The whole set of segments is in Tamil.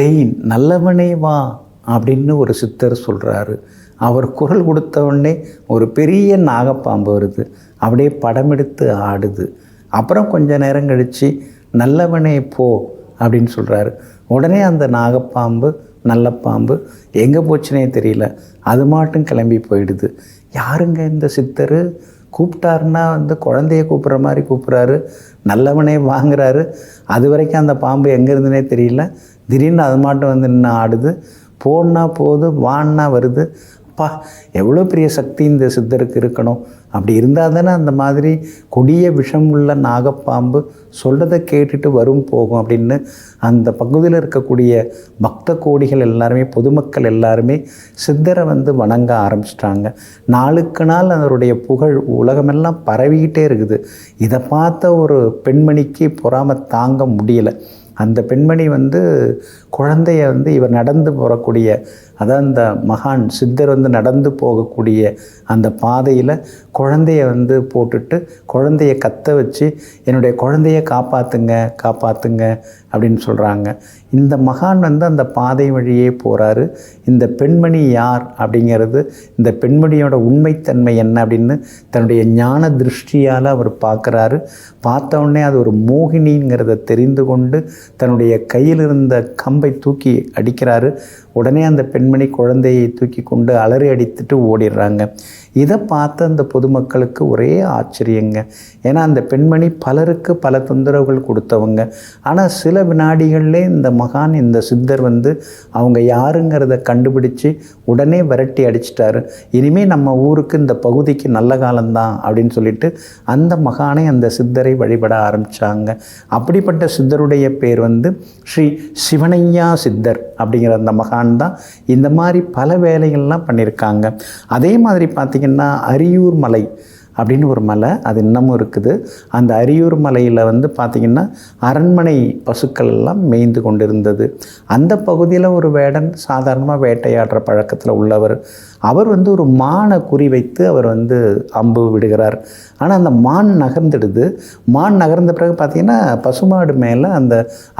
டேய் நல்லவனே வா அப்படின்னு ஒரு சித்தர் சொல்கிறாரு. அவர் குரல் கொடுத்த உடனே ஒரு பெரிய நாகப்பாம்பு வருது, அப்படியே படம் எடுத்து ஆடுது. அப்புறம் கொஞ்ச நேரம் கழித்து நல்லவனே போ அப்படின்னு சொல்கிறாரு. உடனே அந்த நாகப்பாம்பு நல்ல பாம்பு எங்கே போச்சுனே தெரியல, அது மாட்டும் கிளம்பி போயிடுது. யாருங்க இந்த சித்தர்? கூப்பிட்டாருன்னா குழந்தைய கூப்பிட்ற மாதிரி கூப்பிட்றாரு, நல்லவனே வாங்குறாரு. அது வரைக்கும் அந்த பாம்பு எங்கே இருந்துனே தெரியல. திடீர்னு அது மாட்டும் நின்று ஆடுது. போன்னா போகுது, வான்னா வருது. அப்பா, எவ்வளோ பெரிய சக்தி இந்த சித்தருக்கு இருக்கணும். அப்படி இருந்தால் தானே அந்த மாதிரி கொடிய விஷம் உள்ள நாகப்பாம்பு சொல்கிறத கேட்டுட்டு வரும் போகும் அப்படின்னு அந்த பகுதியில் இருக்கக்கூடிய பக்த கோடிகள் எல்லாருமே, பொதுமக்கள் எல்லாருமே சித்தரை வணங்க ஆரம்பிச்சிட்டாங்க. நாளுக்கு நாள் அதனுடைய புகழ் உலகமெல்லாம் பரவிக்கிட்டே இருக்குது. இதை பார்த்த ஒரு பெண்மணிக்கு பொறாமை தாங்க முடியலை. அந்த பெண்மணி குழந்தைய இவர் நடந்து போகக்கூடிய, அதான் அந்த மகான் சித்தர் நடந்து போகக்கூடிய அந்த பாதையில் குழந்தைய போட்டுட்டு குழந்தைய கத்த வச்சு, என்னுடைய குழந்தைய காப்பாற்றுங்க காப்பாற்றுங்க அப்படின்னு சொல்கிறாங்க. இந்த மகான் அந்த பாதை வழியே போகிறாரு. இந்த பெண்மணி யார் அப்படிங்கிறது, இந்த பெண்மணியோட உண்மைத்தன்மை என்ன அப்படின்னு தன்னுடைய ஞான திருஷ்டியால் அவர் பார்க்குறாரு. பார்த்த உடனே அது ஒரு மோகினிங்கிறத தெரிந்து கொண்டு தன்னுடைய கையில் இருந்த கம்பை தூக்கி அடிக்கிறாரு. உடனே அந்த பெண்மணி குழந்தையை தூக்கி கொண்டு அலறி அடித்துட்டு ஓடிடுறாங்க. இதை பார்த்து அந்த பொதுமக்களுக்கு ஒரே ஆச்சரியங்க. ஏன்னா அந்த பெண்மணி பலருக்கு பல தொந்தரவுகள் கொடுத்தவங்க. ஆனால் சில வினாடிகள்லே இந்த மகான், இந்த சித்தர் அவங்க யாருங்கிறத கண்டுபிடிச்சு உடனே விரட்டி அடிச்சிட்டாரு. இனிமேல் நம்ம ஊருக்கு, இந்த பகுதிக்கு நல்ல காலம்தான் அப்படின்னு சொல்லிட்டு அந்த மகானை, அந்த சித்தரை வழிபட ஆரம்பித்தாங்க. அப்படிப்பட்ட சித்தருடைய பேர் ஸ்ரீ சிவனையா சித்தர் அப்படிங்கிற அந்த மகான் தான் இந்த மாதிரி பல வேலைகள்லாம் பண்ணியிருக்காங்க. அதே மாதிரி பார்த்திங்கன்னா அரியூர் மலை அப்படின்னு ஒரு மலை, அது இன்னமும் இருக்குது. அந்த அரியூர் மலையில் பார்த்திங்கன்னா அரண்மனை பசுக்கள் எல்லாம் மேய்ந்து கொண்டு இருந்தது. அந்த பகுதியில் ஒரு வேடன் சாதாரணமாக வேட்டையாடுற பழக்கத்தில் உள்ளவர். அவர் ஒரு மானை குறி வைத்து அவர் அம்பு விடுகிறார். ஆனால் அந்த மான் நகர்ந்துடுது. மான் நகர்ந்த பிறகு பார்த்திங்கன்னா பசுமாடு மேலே அந்த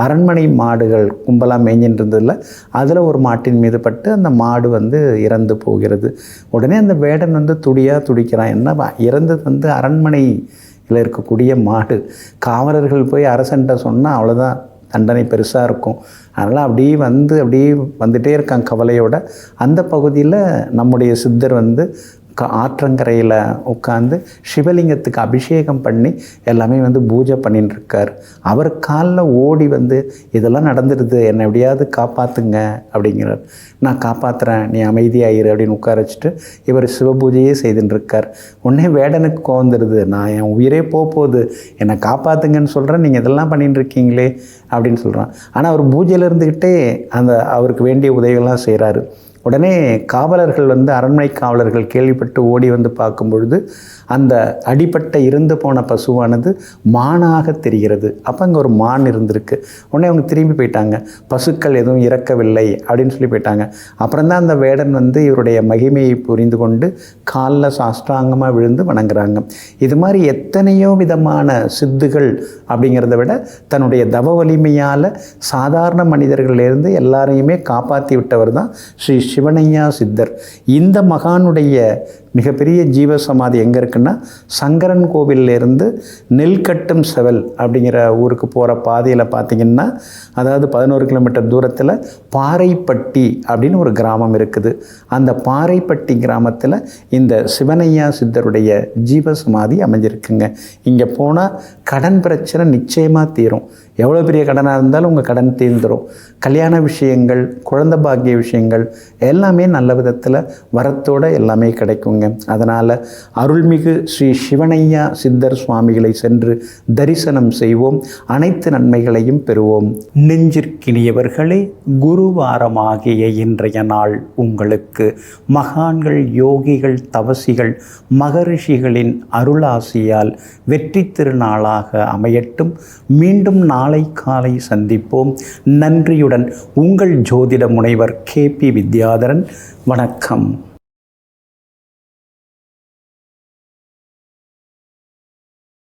அரண்மனை மாடுகள் கும்பலாக மேய்ஞ்சின்னு இருந்ததில்ல, அதில் ஒரு மாட்டின் மீது பட்டு அந்த மாடு இறந்து போகிறது. உடனே அந்த வேடன் துடியாக துடிக்கிறான். என்ன இறந்தது அரண்மனையில் இருக்கக்கூடிய மாடு. காவலர்கள் போய் அரசன்ட்ட சொன்னால் அவ்வளோதான், தண்டனை பெருசாக இருக்கும். அதனால் அப்படியே வந்துட்டே இருக்கான் கவலையோட. அந்த பகுதியில் நம்முடைய சித்தர் ஆற்றங்கரையில் உட்காந்து சிவலிங்கத்துக்கு அபிஷேகம் பண்ணி எல்லாமே பூஜை பண்ணின்னு இருக்கார். அவர் காலில் ஓடி இதெல்லாம் நடந்துடுது, என்னை எப்படியாவது காப்பாற்றுங்க அப்படிங்கிறார். நான் காப்பாற்றுறேன், நீ அமைதியாயிரு அப்படின்னு உட்கார வச்சுட்டு இவர் சிவபூஜையே செய்துன்னு இருக்கார். உடனே வேடனுக்கு கோந்துடுது, நான் என் உயிரே போகுது, என்னை காப்பாற்றுங்கன்னு சொல்கிறேன், நீங்கள் இதெல்லாம் பண்ணிட்டு இருக்கீங்களே அப்படின்னு சொல்கிறான். ஆனால் அவர் பூஜையில் இருந்துக்கிட்டே அவருக்கு வேண்டிய உதவிகள்லாம் செய்கிறாரு. உடனே காவலர்கள் அரண்மனை காவலர்கள் கேள்விப்பட்டு ஓடி பார்க்கும் பொழுது அந்த அடிப்பட்ட இறந்து போன பசுவானது மானாக தெரிகிறது. அப்போ அங்கே ஒரு மான் இருந்திருக்கு. உடனே அவங்க திரும்பி போயிட்டாங்க, பசுக்கள் எதுவும் இறக்கவில்லை அப்படின்னு சொல்லி போயிட்டாங்க. அப்புறம்தான் அந்த வேடன் இவருடைய மகிமையை புரிந்து கொண்டு காலில் சாஷ்டாங்கமாக விழுந்து வணங்குறாங்க. இது மாதிரி எத்தனையோ விதமான சித்துகள் அப்படிங்கிறத விட தன்னுடைய தவ வலிமையால் சாதாரண மனிதர்களிலிருந்து எல்லாரையுமே காப்பாற்றி விட்டவர் தான் ஸ்ரீ சிவனையா சித்தர். இந்த மகானுடைய மிகப்பெரிய ஜீவசமாதி எங்கே இருக்குன்னா, சங்கரன் கோவிலிருந்து நெல்கட்டும் செவல் அப்படிங்கிற ஊருக்கு போகிற பாதையில் பார்த்திங்கன்னா, அதாவது 11 கிலோமீட்டர் தூரத்தில் பாறைப்பட்டி அப்படின்னு ஒரு கிராமம் இருக்குது. அந்த பாறைப்பட்டி கிராமத்தில் இந்த சிவனையா சித்தருடைய ஜீவசமாதி அமைஞ்சிருக்குங்க. இங்கே போனால் கடன் பிரச்சனை நிச்சயமாக தீரும். எவ்வளோ பெரிய கடனாக இருந்தாலும் உங்கள் கடன் தீர்ந்துடும். கல்யாண விஷயங்கள், குழந்தை பாக்கிய விஷயங்கள் எல்லாமே நல்ல விதத்தில் வரத்தோடு எல்லாமே கிடைக்குங்க. அதனால் அருள்மிகு ஸ்ரீ சிவனையா சித்தர் சுவாமிகளை சென்று தரிசனம் செய்வோம், அனைத்து நன்மைகளையும் பெறுவோம். நெஞ்சிற்கினியவர்களே, குருவாரமாகிய இன்றைய நாள் உங்களுக்கு மகான்கள், யோகிகள், தவசிகள், மகரிஷிகளின் அருளாசியால் வெற்றி திருநாளாக அமையட்டும். மீண்டும் நாளை காலை சந்திப்போம். நன்றியுடன் உங்கள் ஜோதிட முனைவர் KP வித்யாதரன். வணக்கம்.